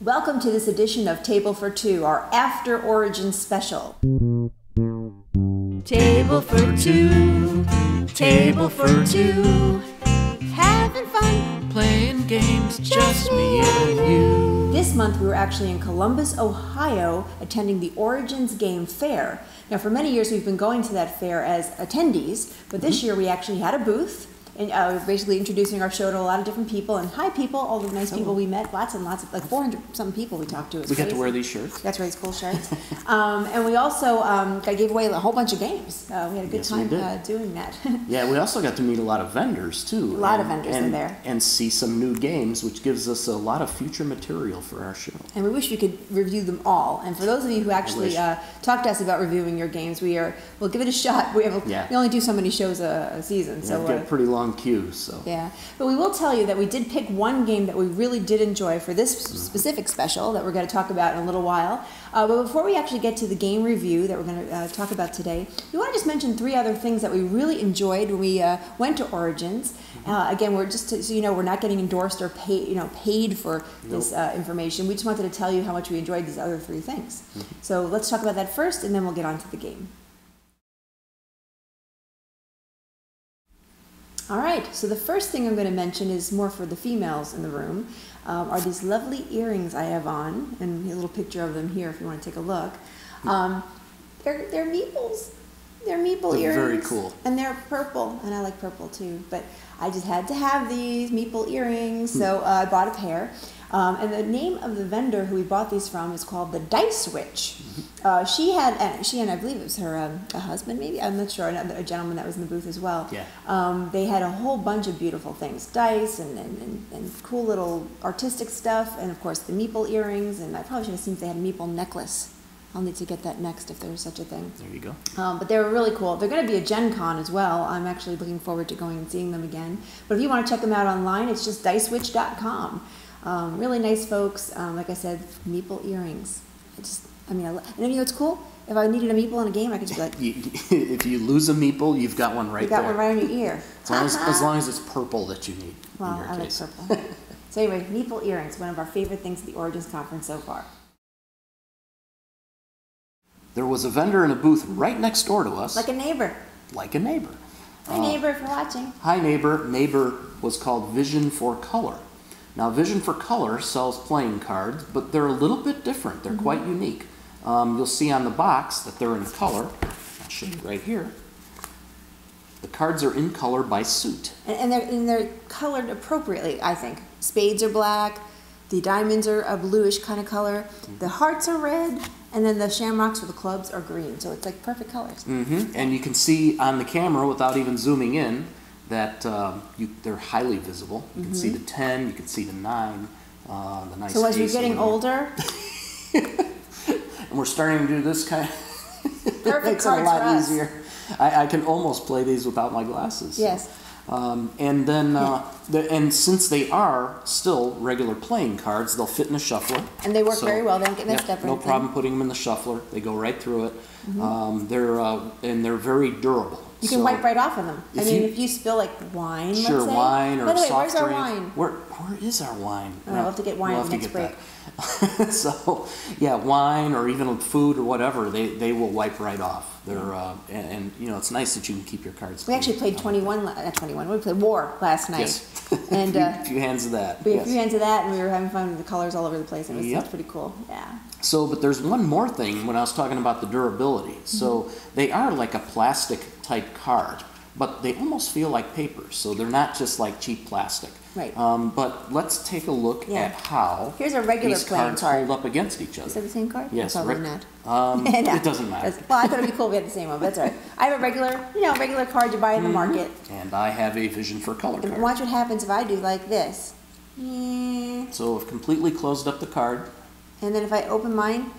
Welcome to this edition of Table for Two, our After Origins special. Table for two, table for two, Having fun, playing games, just me and you. This month we were actually in Columbus, Ohio, attending the Origins Game Fair. Now for many years we've been going to that fair as attendees, but this year we actually had a booth. And we're basically introducing our show to a lot of different people. And hi, people, all the nice people we met. Lots and lots of, like 400-something people we talked to. We got to wear these shirts. That's right, cool shirts. And we also gave away a whole bunch of games. We had a good time doing that. Yeah, we also got to meet a lot of vendors, too. A lot of vendors in there. And see some new games, which gives us a lot of future material for our show. And we wish we could review them all. And for those of you who actually talk to us about reviewing your games, we'll give it a shot. We only do so many shows a season. Yeah, so we've got a pretty long queue. So. Yeah, but we will tell you that we did pick one game that we really did enjoy for this specific special that we're going to talk about in a little while. But before we actually get to the game review that we're going to talk about today, we want to just mention three other things that we really enjoyed when we went to Origins. Again, we're just so you know, we're not getting endorsed or paid for this information. We just wanted to tell you how much we enjoyed these other three things. So let's talk about that first, and then we'll get on to the game. All right, so the first thing I'm going to mention is more for the females in the room, are these lovely earrings I have on, and a little picture of them here if you want to take a look. They're meeples. They're meeple earrings. Very cool. And they're purple, and I like purple too, but I just had to have these meeple earrings, so I bought a pair. And the name of the vendor who we bought these from is called the Dice Witch. She and I believe it was her husband, maybe, I'm not sure, a gentleman that was in the booth as well. Yeah. They had a whole bunch of beautiful things, dice and cool little artistic stuff, and of course the meeple earrings, and I probably should have seen if they had a meeple necklace. I'll need to get that next if there's such a thing. There you go. But they were really cool. They're going to be a Gen Con as well. I'm actually looking forward to going and seeing them again. But if you want to check them out online, it's just dicewitch.com. Really nice folks. Like I said, meeple earrings. And you know what's cool? If I needed a meeple in a game, I could just be like... If you lose a meeple, you've got one right there. You got one right on your ear. As long as it's purple that you need. Well, I like purple. So anyway, meeple earrings, one of our favorite things at the Origins Conference so far. There was a vendor in a booth right next door to us. Like a neighbor. Like a neighbor. Hi, neighbor, if you're watching. Hi, neighbor. Neighbor was called Vision for Color. Now, Vision for Color sells playing cards, but they're a little bit different. They're quite unique. You'll see on the box that they're in color. I'll show you right here. The cards are in color by suit. And they're colored appropriately, I think. Spades are black. The diamonds are a bluish kind of color. The hearts are red. And then the shamrocks or the clubs are green. So it's like perfect colors. And you can see on the camera, without even zooming in, that they're highly visible. You can see the 10, you can see the 9, the nice. So as you're getting older, and we're starting to do this kind of, perfect makes it a lot easier. I can almost play these without my glasses. Yes. And then, and since they are still regular playing cards, they'll fit in a shuffler. And they work very well. They don't get messed up or no anything. problem putting them in the shuffler. They go right through it. They're very durable. You can wipe right off of them. If you spill like wine, let's say. Wine or by the way, soft where's our drink. wine? Where is our wine? We'll have to get wine we'll next break. So, yeah, wine or even food or whatever, they will wipe right off. They're and you know, it's nice that you can keep your cards. We actually played 21. We played War last night. Yes. And a few hands of that. We had a few hands of that, and we were having fun with the colors all over the place. And it was pretty cool. Yeah. So, but there's one more thing when I was talking about the durability. So they are like a plastic type card, but they almost feel like paper. So they're not just like cheap plastic. Right. But let's take a look at how here's a regular these playing cards card. hold up against each other. Is that the same card? Yes. Probably not. It doesn't matter. Well, I thought it'd be cool if we had the same one, but that's all right. I have a regular card you buy in the market. And I have a Vision for Color card. And watch what happens if I do like this. So I've completely closed up the card. And then if I open mine,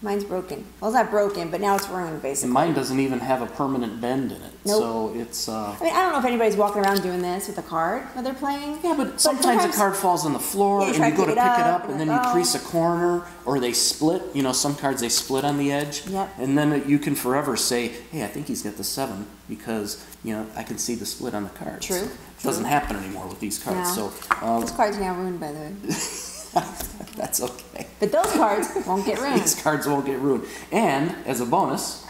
mine's broken. Well, it's not broken, but now it's ruined, basically. And mine doesn't even have a permanent bend in it. Nope. So it's... I don't know if anybody's walking around doing this with a card when they're playing. Yeah, but sometimes the card falls on the floor, and you go to pick it up, and then you crease a corner, or they split. You know, some cards, they split on the edge. Yep. And then you can forever say, hey, I think he's got the 7, because, you know, I can see the split on the card. True. So it doesn't happen anymore with these cards. No. So this card's now ruined, by the way. That's okay. But those cards won't get ruined. These cards won't get ruined. And as a bonus,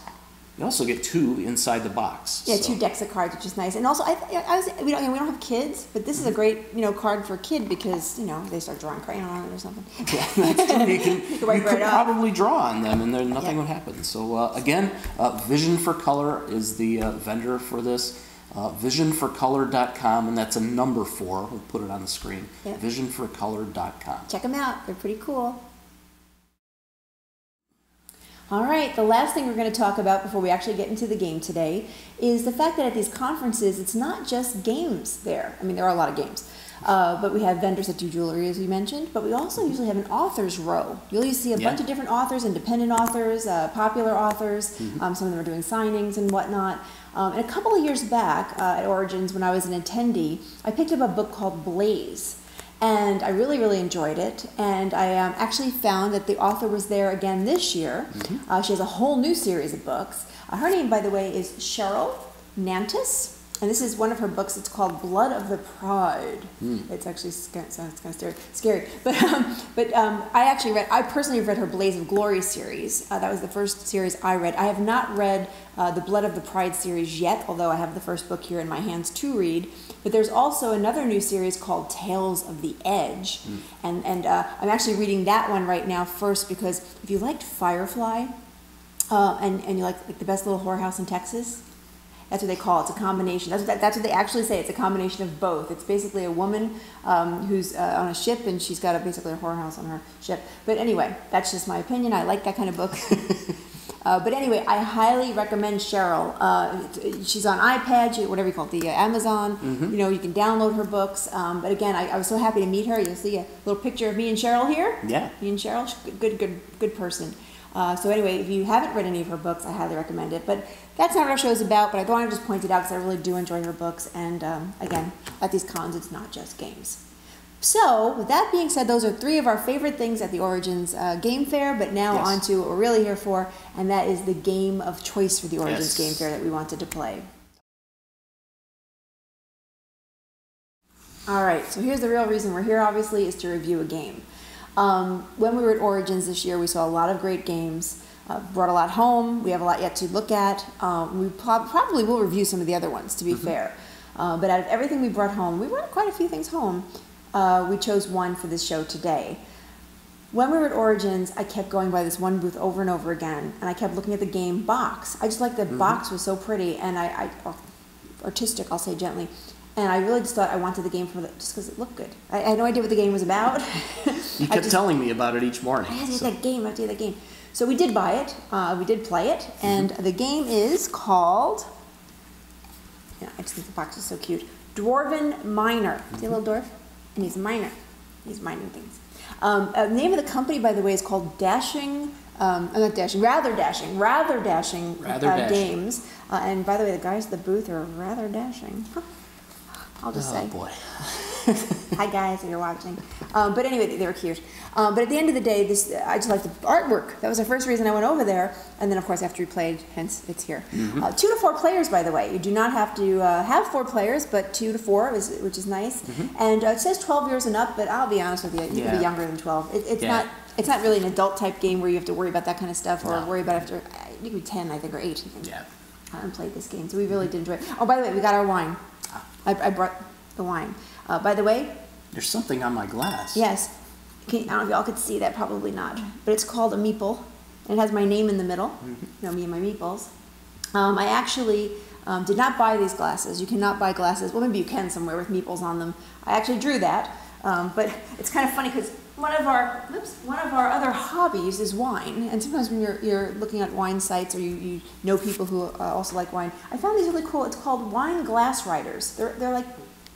you also get 2 inside the box. Yeah, so. 2 decks of cards, which is nice. And also, we don't have kids, but this is a great card for a kid because they start drawing crayon on it or something. Yeah, that's true. You could up. probably draw on them, and then nothing would happen. So again, Vision for Color is the vendor for this. Visionforcolor.com, and that's a number 4. We'll put it on the screen. Yep. Visionforcolor.com. Check them out. They're pretty cool. All right, the last thing we're going to talk about before we actually get into the game today is the fact that at these conferences, it's not just games there. I mean, there are a lot of games. But we have vendors that do jewelry, as you mentioned, but we also usually have an author's row. You'll usually see a bunch of different authors, independent authors, popular authors. Some of them are doing signings and whatnot. And a couple of years back at Origins, when I was an attendee, I picked up a book called Blaze. And I really, really enjoyed it. And I actually found that the author was there again this year. She has a whole new series of books. Her name, by the way, is Cheryl Nantis. And this is one of her books. It's called Blood of the Pride. It's actually sounds kind of scary. But I personally read her Blaze of Glory series. That was the first series I read. I have not read the Blood of the Pride series yet, although I have the first book here in my hands to read. But there's also another new series called Tales of the Edge. And I'm actually reading that one right now first because if you liked Firefly and you like the best little whorehouse in Texas, that's what they call it. It's a combination. That's what they actually say. It's a combination of both. It's basically a woman who's on a ship, and she's got basically a whorehouse on her ship. But anyway, that's just my opinion. I like that kind of book. But anyway, I highly recommend Cheryl. She's on iPad, whatever you call it, the Amazon. You can download her books. But again, I was so happy to meet her. You'll see a little picture of me and Cheryl here. Yeah. Me and Cheryl. She's a good person. So anyway, if you haven't read any of her books, I highly recommend it. But that's not what our show is about, but I wanted to just point it out because I really do enjoy her books. And again, at these cons, it's not just games. So with that being said, those are 3 of our favorite things at the Origins Game Fair. But now on to what we're really here for, and that is the game of choice for the Origins Game Fair that we wanted to play. All right, so here's the real reason we're here, obviously, is to review a game. When we were at Origins this year, we saw a lot of great games, brought a lot home. We have a lot yet to look at. We probably will review some of the other ones, to be fair. But out of everything we brought home, we brought quite a few things home. We chose one for this show today. When we were at Origins, I kept going by this one booth over and over again, and I kept looking at the game box. I just liked the box was so pretty, and artistic, I'll say gently. And I really just thought I wanted the game just because it looked good. I had no idea what the game was about. You kept telling me about it each morning. I had to get that game, I had to get that game. So we did buy it, we did play it, and the game is called, I just think the box is so cute, Dwarven Miner. See a little dwarf? And he's a miner. He's mining things. The name of the company, by the way, is called Rather Dashing Games. And by the way, the guys at the booth are rather dashing. I'll just say. Oh boy. Hi guys, if you're watching. But anyway, they were cute. But at the end of the day, I just liked the artwork. That was the first reason I went over there. And then, of course, after we played, hence it's here. 2 to 4 players, by the way. You do not have to have 4 players, but 2 to 4, which is nice. And it says 12 years and up, but I'll be honest with you, you can be younger than 12. It's not really an adult type game where you have to worry about that kind of stuff or worry about after. You could be 10, I think, or 8. Yeah. And played this game, so we really did enjoy it. Oh, by the way, we got our wine. I brought the wine. By the way, there's something on my glass. Yes. I don't know if y'all could see that, probably not. But it's called a meeple. And it has my name in the middle. Me and my meeples. I actually did not buy these glasses. You cannot buy glasses. Well, maybe you can somewhere with meeples on them. I actually drew that. But it's kind of funny because one of our other hobbies is wine. And sometimes when you're looking at wine sites or you know people who also like wine, I found these really cool. It's called wine glass writers. They're like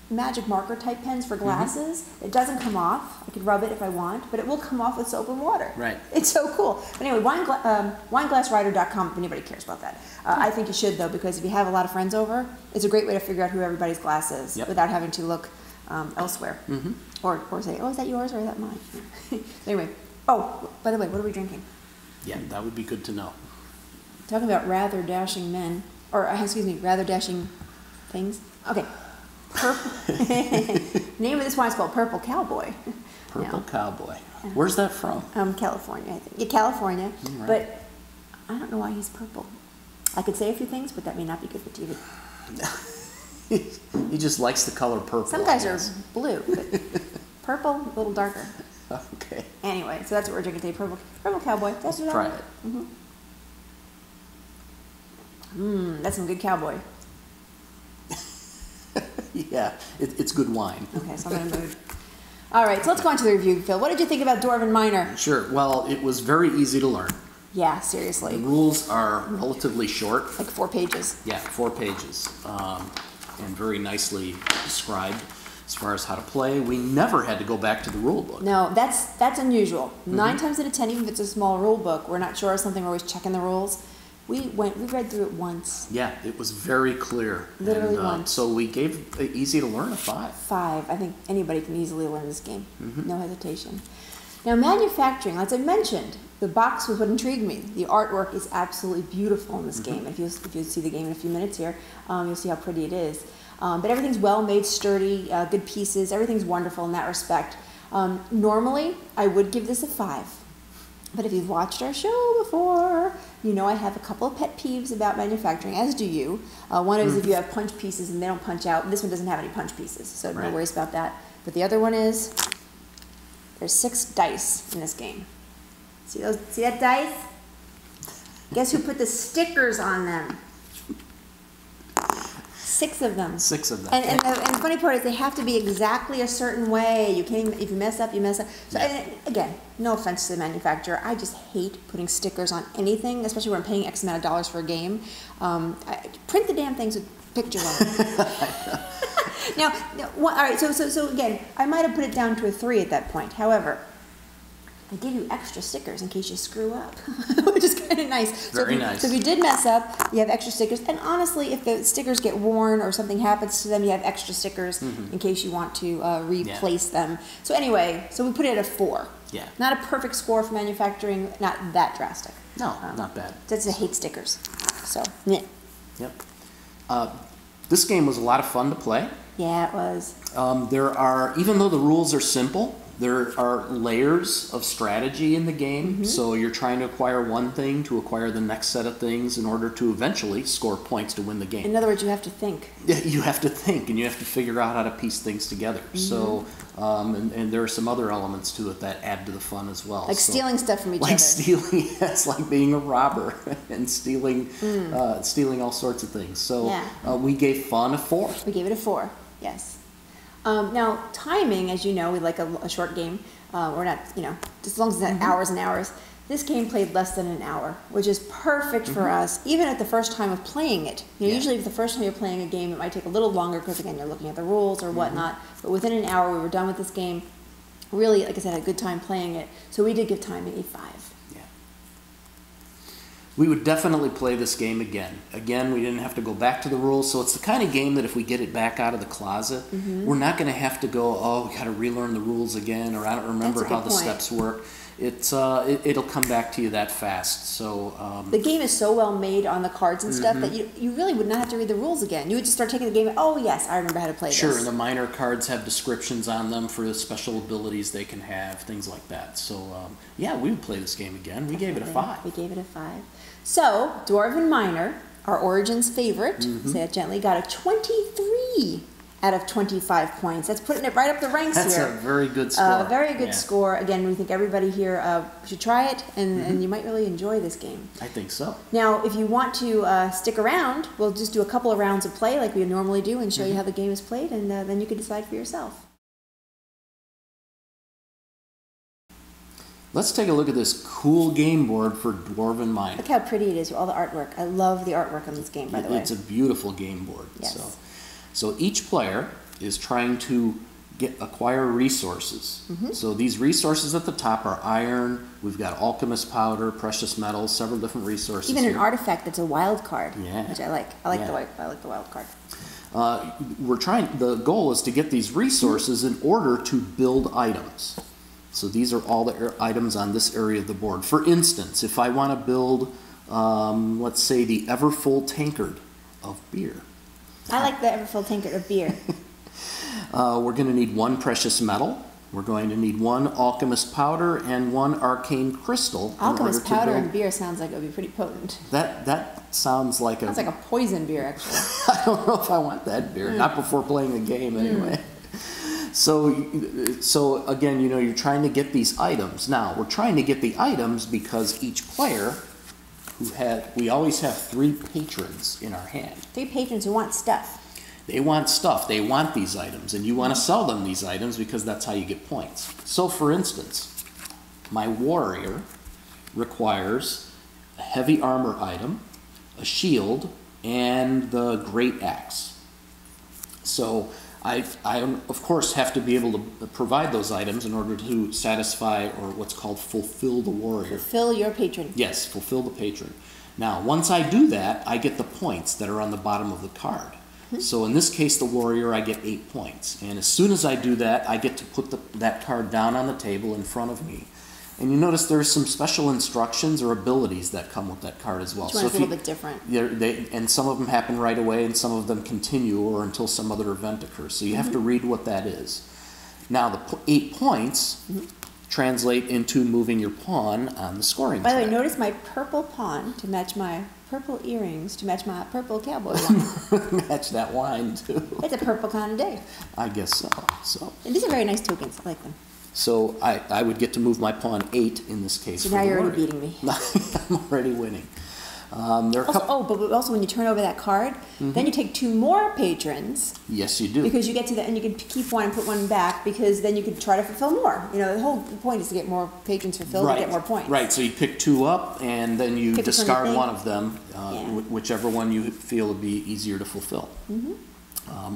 magic marker type pens for glasses. It doesn't come off. I could rub it if I want, but it will come off with soap and water. Right. It's so cool. But anyway, wineglasswriter.com if anybody cares about that. I think you should though, because if you have a lot of friends over, it's a great way to figure out who everybody's glass is without having to look elsewhere. Or say, oh, is that yours or is that mine? Anyway, oh, by the way, what are we drinking? Yeah, that would be good to know. Talking about rather dashing men, or excuse me, rather dashing things. Okay. Name of this wine is called Purple Cowboy. Purple Cowboy. Where's that from? California, I think. Yeah, California. Right. But I don't know why he's purple. I could say a few things, but that may not be good for TV. He just likes the color purple. Some guys are blue, but purple, a little darker. Okay. Anyway, so that's what we're drinking today. Purple Cowboy. That's Let's try it. That's some good cowboy. Yeah, it's good wine. Okay, so I'm in a mood. All right, so let's go on to the review, Phil. What did you think about Dwarven Miner? Sure. Well, it was very easy to learn. Yeah, The seriously. rules are relatively short. Like 4 pages. Yeah, 4 pages, and very nicely described as far as how to play. We never had to go back to the rule book. No, that's unusual. 9 times out of 10, even if it's a small rule book, we're not sure of something, we're always checking the rules. We read through it once. Yeah, it was very clear. Literally and, once. So we gave easy to learn a 5. 5. I think anybody can easily learn this game. No hesitation. Now, manufacturing, as I mentioned, the box was what intrigued me. The artwork is absolutely beautiful in this game. If you see the game in a few minutes here, you'll see how pretty it is. But everything's well made, sturdy, good pieces. Everything's wonderful in that respect. Normally, I would give this a 5. But if you've watched our show before, you know I have a couple of pet peeves about manufacturing, as do you. One is if you have punch pieces and they don't punch out. This one doesn't have any punch pieces, so no worries about that. But the other one is, there's 6 dice in this game. See that dice? Guess who put the stickers on them? 6 of them. 6 of them. And the funny part is they have to be exactly a certain way. You can't even, if you mess up, you mess up. So and again, no offense to the manufacturer, I just hate putting stickers on anything, especially when I'm paying X amount of dollars for a game. Print the damn things with pictures on them. Now, all right. So again, I might have put it down to a 3 at that point. However, they give you extra stickers in case you screw up, which is kind of nice. Very nice. So if you did mess up, you have extra stickers. And honestly, if the stickers get worn or something happens to them, you have extra stickers in case you want to replace them. So anyway, so we put it at a 4. Yeah. Not a perfect score for manufacturing, not that drastic. No, not bad. That's a hate stickers. So, yeah. Yep. This game was a lot of fun to play. Yeah, it was. There are, even though the rules are simple, there are layers of strategy in the game. So you're trying to acquire one thing to acquire the next set of things in order to eventually score points to win the game. In other words, you have to think. You have to think, and you have to figure out how to piece things together. So, and there are some other elements to it that add to the fun as well. Like stealing stuff from each other. Like stealing, it's like being a robber and stealing all sorts of things. So we gave fun a 4. We gave it a 4, yes. Now, timing, as you know, we like a short game. We're not, just as long as it's not hours and hours. This game played less than an hour, which is perfect for us, even at the first time of playing it. Usually if the first time you're playing a game, it might take a little longer because, again, you're looking at the rules or whatnot. But within an hour, we were done with this game. Really, like I said, had a good time playing it. So we did give timing a 5. Yeah. We would definitely play this game again. Again, we didn't have to go back to the rules, so it's the kind of game that if we get it back out of the closet, we're not going to have to go, we got to relearn the rules again, or I don't remember how the steps work. It'll come back to you that fast. So the game is so well made on the cards and stuff that you really would not have to read the rules again. You would just start taking the game. Oh yes, I remember how to play this. Sure, and the minor cards have descriptions on them for the special abilities they can have, things like that. So yeah, we would play this game again. We gave it a 5. We gave it a 5. So Dwarven Miner, our Origins favorite, say that gently, got a 23 out of 25 points. That's putting it right up the ranks That's here. That's a very good score. Very good score. Again, we think everybody here should try it, and you might really enjoy this game. I think so. Now, if you want to stick around, we'll just do a couple of rounds of play like we normally do and show you how the game is played, and then you can decide for yourself. Let's take a look at this cool game board for Dwarven Miner. Look how pretty it is with all the artwork. I love the artwork on this game, by the way. It's a beautiful game board. Yes. So each player is trying to acquire resources. So these resources at the top are iron, we've got alchemist powder, precious metals, several different resources. Even an artifact that's a wild card, which I like. I like the wild card. The goal is to get these resources in order to build items. So these are all the items on this area of the board. For instance, if I want to build, let's say, the Everfull tankard of beer. I like the Everfull tankard of beer. We're going to need 1 precious metal. We're going to need 1 alchemist powder and 1 arcane crystal. Alchemist powder and beer sounds like it would be pretty potent. That sounds like sounds like a poison beer, actually. I don't know if I want that beer. Not before playing the game, anyway. So again, you know, you're trying to get these items. Now, we're trying to get the items because each player we always have 3 patrons in our hand. 3 patrons who want stuff. They want stuff. They want these items, and you want to sell them these items because that's how you get points. So, for instance, my warrior requires a heavy armor item, a shield, and the great axe. So, I of course have to be able to provide those items in order to satisfy, or what's called fulfill the warrior. Fulfill your patron. Yes, fulfill the patron. Now, once I do that, I get the points that are on the bottom of the card. So in this case, the warrior, I get 8 points. And as soon as I do that, I get to put that card down on the table in front of me. And you notice there's some special instructions or abilities that come with that card as well. Each one's a little bit different. And some of them happen right away, and some of them continue or until some other event occurs. So you have to read what that is. Now, the 8 points translate into moving your pawn on the scoring By the way, track. notice my purple pawn to match my purple earrings to match my purple cowboy wine. Match that wine, too. It's a purple kind of day. I guess so. And these are very nice tokens. I like them. So I would get to move my pawn 8 in this case. So now you're already beating me. I'm already winning. But also when you turn over that card, then you take 2 more patrons. Yes, you do. Because you get to the, and you can keep one and put one back, because then you can try to fulfill more. You know, the whole point is to get more patrons fulfilled and get more points. Right, so you pick 2 up, and then you discard one of them, whichever one you feel would be easier to fulfill.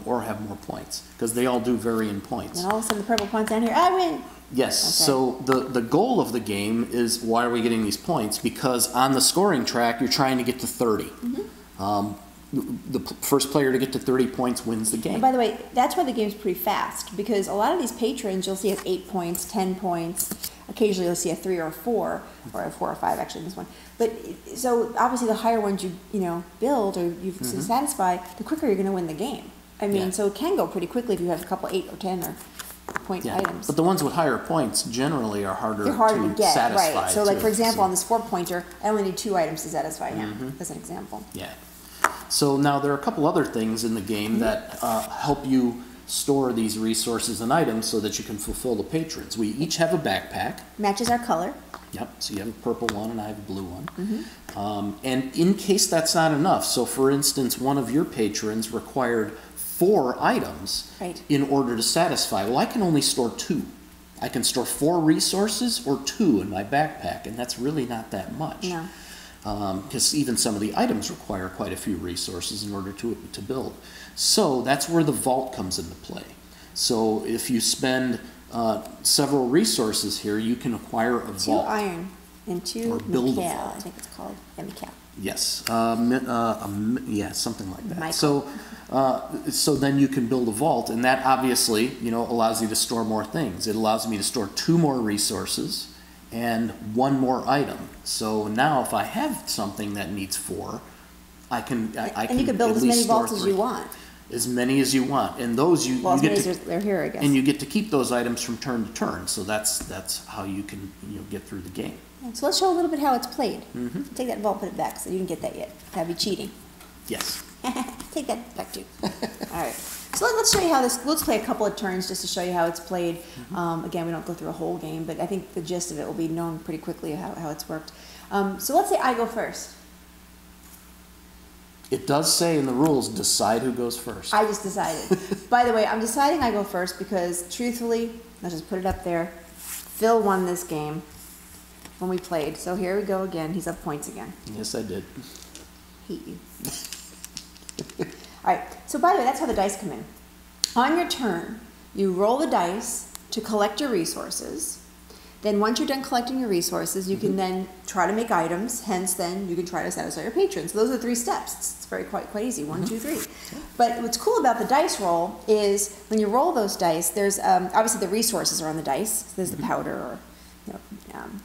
Or have more points, because they all do vary in points. And all of a sudden the purple point's down here, I win! Yes, Okay. so the goal of the game is, why are we getting these points? Because on the scoring track, you're trying to get to 30. The first player to get to 30 points wins the game. And by the way, that's why the game's pretty fast, because a lot of these patrons you'll see has 8 points, 10 points, occasionally you'll see a 3 or a 4, or a 4 or 5 actually in this one. But so obviously the higher ones you build or you satisfy, the quicker you're going to win the game. I mean, so it can go pretty quickly if you have a couple 8 or 10 or point items. But the ones with higher points generally are harder to get, satisfy. right. So like too. for example, on this 4-pointer, I only need 2 items to satisfy him, as an example. Yeah. So now there are a couple other things in the game that help you store these resources and items so that you can fulfill the patrons. We each have a backpack. Matches our color. Yep, so you have a purple one and I have a blue one. And in case that's not enough, so for instance, one of your patrons required 4 items in order to satisfy. Well, I can only store 2. I can store 4 resources or 2 in my backpack, and that's really not that much. No. Because even some of the items require quite a few resources in order to build. So that's where the vault comes into play. So if you spend several resources here, you can acquire a vault. 2 iron and 2 Mikhail, I think it's called. Yeah, Mikhail. Yes, yeah, something like that. So then you can build a vault, and that obviously, allows you to store more things. It allows me to store 2 more resources and 1 more item. So now if I have something that needs 4, I can And you can build as many vaults as you want. As many as you want, and those you get to, they're here, I guess. and you get to keep those items from turn to turn. So that's how you can get through the game. So let's show a little bit how it's played. Take that vault, put it back, so you didn't get that yet. That'd be cheating. Yes. Take that back too. All right. So let's show you how this. Let's play a couple of turns just to show you how it's played. Again, we don't go through a whole game, but I think the gist of it will be known pretty quickly how it's worked. So let's say I go first. It does say in the rules, decide who goes first. I just decided. By the way, I'm deciding I go first because, truthfully, let's just put it up there. Phil won this game when we played. So here we go again. He's up points again. Yes, I did. Hate you. All right. So by the way, that's how the dice come in. On your turn, you roll the dice to collect your resources. Then once you're done collecting your resources, you can then try to make items. Hence, then you can try to satisfy your patrons. So those are the 3 steps. It's very quite easy. 1, 2, 3. But what's cool about the dice roll is when you roll those dice, there's obviously the resources are on the dice. So there's the powder or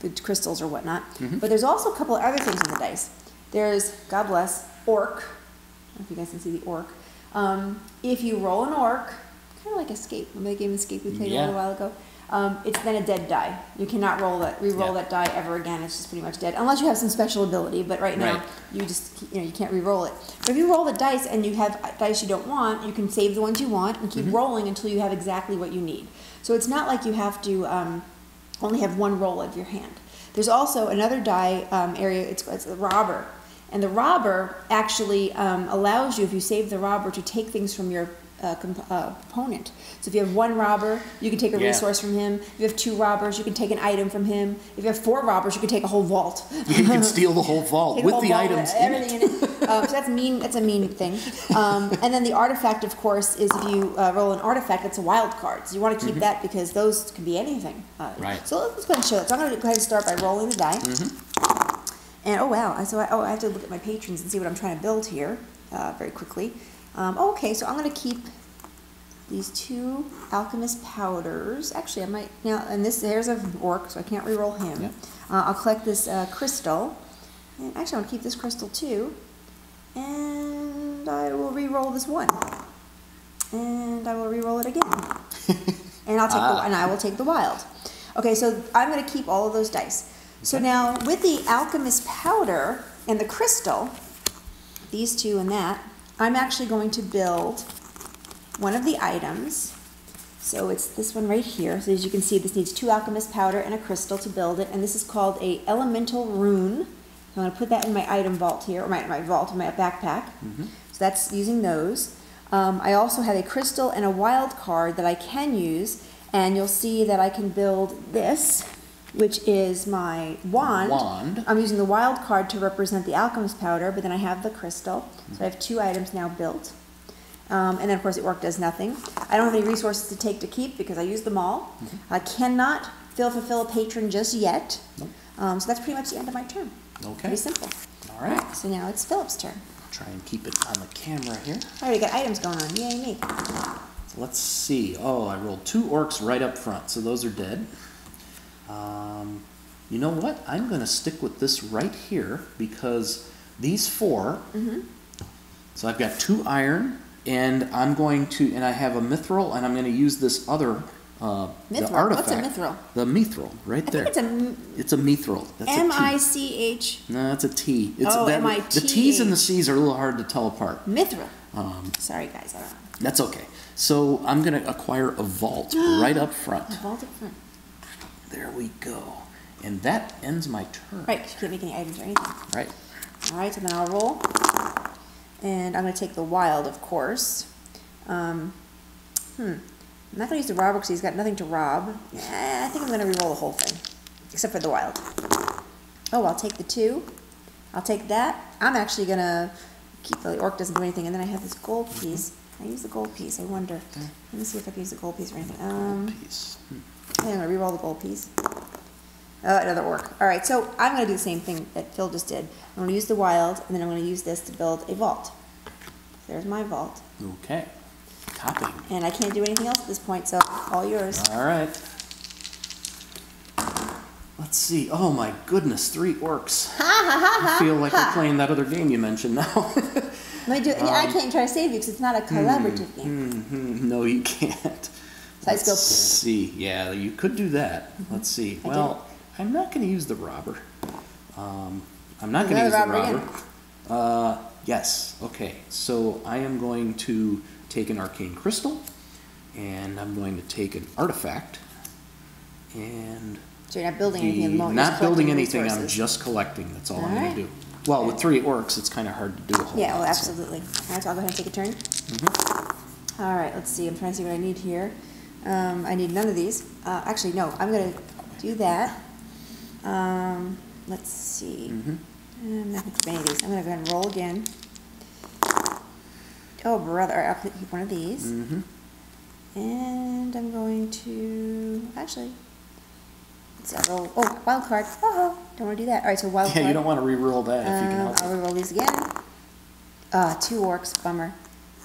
the crystals or whatnot. But there's also a couple of other things on the dice. There's, God bless, orc. I don't know if you guys can see the orc. If you roll an orc, kind of like Escape. Remember the game Escape we played a little while ago? it's then a dead die. You cannot re-roll that die ever again. It's just pretty much dead, unless you have some special ability. But right now, you just you can't re-roll it. But if you roll the dice and you have dice you don't want, you can save the ones you want and keep rolling until you have exactly what you need. So it's not like you have to only have one roll of your hand. There's also another die area. It's the robber. And the robber actually allows you, if you save the robber, to take things from your opponent. So if you have one robber, you can take a resource from him. If you have two robbers, you can take an item from him. If you have four robbers, you can take a whole vault. You can steal the whole vault with the items in it. In it. So that's mean. That's a mean thing. And then the artifact, of course, is if you roll an artifact, that's a wild card. So you want to keep that because those can be anything. Right. So let's go ahead and show it. So I'm going to go ahead and start by rolling the die. And oh wow, so I have to look at my patrons and see what I'm trying to build here very quickly. Okay, so I'm going to keep these two alchemist powders. Actually, I might now. And there's an orc, so I can't re-roll him. Yep. I'll collect this crystal, and actually I want to keep this crystal too. And I will re-roll this one, and I will re-roll it again. And I will take the wild. Okay, so I'm going to keep all of those dice. So now with the alchemist powder and the crystal, these two and that, I'm actually going to build one of the items. So it's this one right here. So as you can see, this needs two alchemist powder and a crystal to build it. And this is called a elemental rune. So I'm going to put that in my item vault here, or my vault, in my backpack. So that's using those. I also have a crystal and a wild card that I can use. And you'll see that I can build this, which is my wand. I'm using the wild card to represent the alchemist powder, but then I have the crystal. So I have two items now built. And then, of course, the orc does nothing. I don't have any resources to take to keep because I used them all. I cannot fulfill a patron just yet. So that's pretty much the end of my turn. Okay. Pretty simple. All right. So now it's Philip's turn. Try and keep it on the camera here. I already got items going on. Yay, me. So let's see. Oh, I rolled two orcs right up front, so those are dead. You know what? I'm going to stick with this right here because these four. So I've got two iron, and I'm going to, and I have a mithril, and I'm going to use this other the artifact. What's a mithril? The mithril, right there. It's a mithril. That's M-I-C-H. No, that's a T. It's M-I-T-H. The T's and the C's are a little hard to tell apart. Mithril. Sorry, guys. I don't know. That's okay. So I'm going to acquire a vault right up front. A vault up front. There we go. And that ends my turn. Right, because you can't make any items or anything. Right. All right, so then I'll roll. And I'm going to take the wild, of course. I'm not going to use the robber because he's got nothing to rob. I think I'm going to re-roll the whole thing, except for the wild. Oh, I'll take the two. I'll take that. I'm actually going to keep the orc doesn't do anything. And then I have this gold piece. I use the gold piece. I wonder. Let me see if I can use the gold piece or anything. Gold piece. I'm going to re-roll the gold piece. Another orc. All right, so I'm going to do the same thing that Phil just did. I'm going to use the wild, and then I'm going to use this to build a vault. There's my vault. Okay. Copying. And I can't do anything else at this point, so all yours. All right. Let's see. Oh my goodness, 3 orcs. I feel like we're playing that other game you mentioned now. I can't even try to save you because it's not a collaborative game. No, you can't. So Let's see. Yeah, you could do that. Let's see. Well, I'm not going to use the robber. I'm not going to use the robber. Yes. Okay. So I am going to take an arcane crystal, and I'm going to take an artifact, and so you're not building anything at the moment. Not building anything. Resources. I'm just collecting. That's all I'm going to do. Well, with 3 orcs, it's kind of hard to do a whole lot. Yeah. Well, absolutely. All right. So I'll go ahead and take a turn. All right. Let's see. I'm trying to see what I need here. I need none of these. Actually, no. I'm going to do that. Let's see. I'm not going to keep any of these. I'm going to go ahead and roll again. Oh, brother. I'll keep one of these. And I'm going to... Actually... Let's see. I'll roll... Oh, wild card. Oh, don't want to do that. All right, so wild card. Yeah, you don't want to re-roll that if you can help I'll re-roll these again. 2 orcs. Bummer.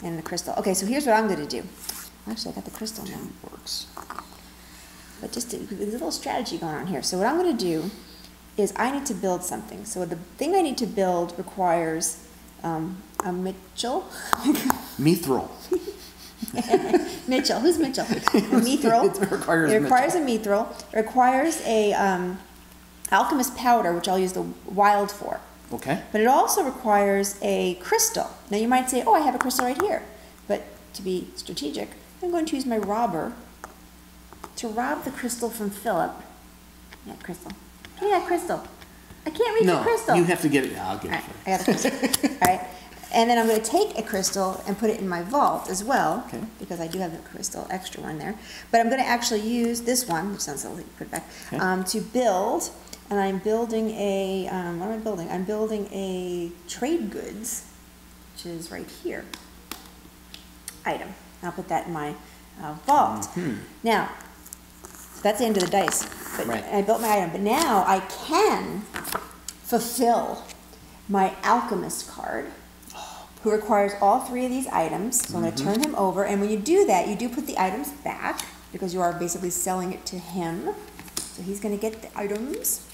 And the crystal. Okay, so here's what I'm going to do. Actually, I got the crystal now. 2 orcs. But just there's a little strategy going on here. So what I'm going to do is I need to build something. So the thing I need to build requires a mithril. Mithril. Mitchell. Who's Mitchell? Mithril. It requires a mithril. It requires a alchemist powder, which I'll use the wild for. Okay. But it also requires a crystal. Now you might say, oh, I have a crystal right here. But to be strategic, I'm going to use my robber to rob the crystal from Philip. Yeah, crystal. Give me that crystal. I can't reach the crystal. No, you have to get it. I'll get it. I got a crystal. All right. And then I'm going to take a crystal and put it in my vault as well, because I do have a crystal extra one there. But I'm going to actually use this one, which sounds silly, put it back, to build. And I'm building a, what am I building? I'm building a trade goods, which is right here, item. I'll put that in my vault. Now, so that's the end of the dice. But I built my item. But now I can fulfill my alchemist card, who requires all 3 of these items. So I'm going to turn him over. And when you do that, you do put the items back, because you are basically selling it to him. So he's going to get the items.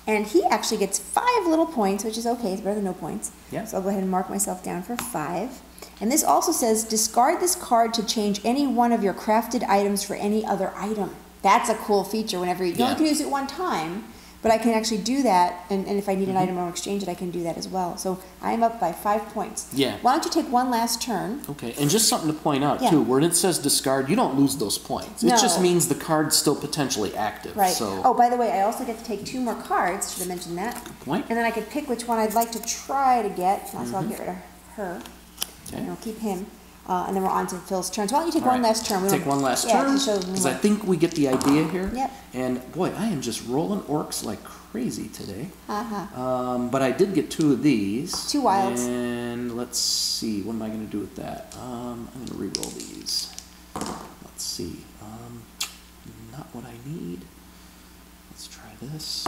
And he actually gets 5 little points, which is okay. It's better than no points. Yeah. So I'll go ahead and mark myself down for 5. And this also says, discard this card to change any one of your crafted items for any other item. That's a cool feature. Whenever you only can use it one time, but I can actually do that. And if I need an item or exchange it, I can do that as well. So I'm up by 5 points. Yeah. Why don't you take one last turn? Okay. And just something to point out too, where it says discard, you don't lose those points. It just means the card's still potentially active. Right. So. Oh, by the way, I also get to take 2 more cards. Should have mentioned that. Good point. And then I could pick which one I'd like to try to get. So I'll get rid of her. Okay. And I'll keep him. And then we're on to Phil's turn. So why don't you take one last turn? Take one last turn, because I think we get the idea here. Yep. And boy, I am just rolling orcs like crazy today. But I did get 2 of these. 2 wilds. And let's see, what am I going to do with that? I'm going to re-roll these. Let's see. Not what I need. Let's try this.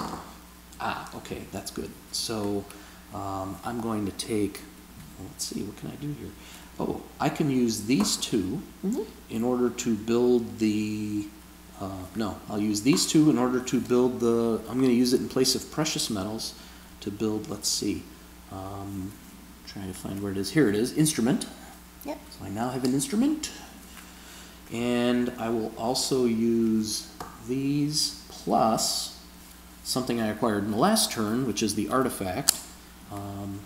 Okay, that's good. So I'm going to take, let's see, what can I do here? Oh, I can use these 2 in order to build the, no, I'll use these 2 in order to build the, I'm going to use it in place of precious metals to build, let's see, trying to find where it is. Here it is, instrument. Yep. So I now have an instrument. And I will also use these plus something I acquired in the last turn, which is the artifact.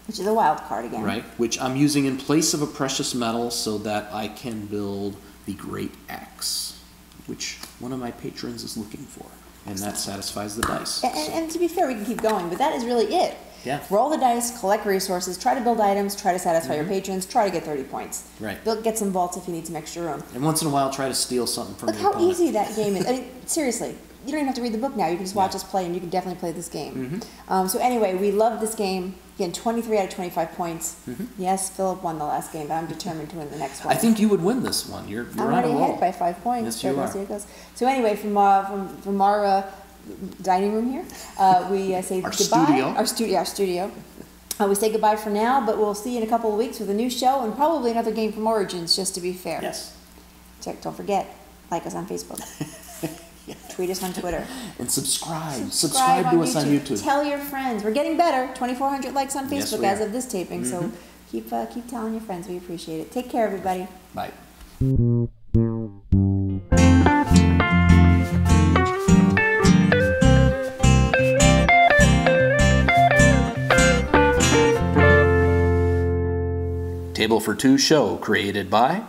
Which is a wild card again. Right, which I'm using in place of a precious metal so that I can build the Great Axe, which one of my patrons is looking for. And that satisfies the dice. And to be fair, we can keep going, but that is really it. Yeah. Roll the dice, collect resources, try to build items, try to satisfy your patrons, try to get 30 points. Right. Get some vaults if you need some extra room. And once in a while, try to steal something from Look your how opponent. easy that game is. I mean, seriously. You don't even have to read the book now. You can just watch us play, and you can definitely play this game. So anyway, we love this game. Again, 23 out of 25 points. Yes, Philip won the last game, but I'm determined to win the next one. I think you would win this one. You're I'm on a already roll. ahead by 5 points. Yes, you are. Here it goes. So anyway, from our dining room here, we say Our goodbye. studio. Our studio. We say goodbye for now, but we'll see you in a couple of weeks with a new show and probably another game from Origins, just to be fair. Yes. Don't forget, like us on Facebook. Tweet us on Twitter. And subscribe. Subscribe to us on YouTube. Tell your friends. We're getting better. 2,400 likes on Yes, Facebook we as are. of this taping. So keep telling your friends. We appreciate it. Take care, everybody. Bye. Table for Two show created by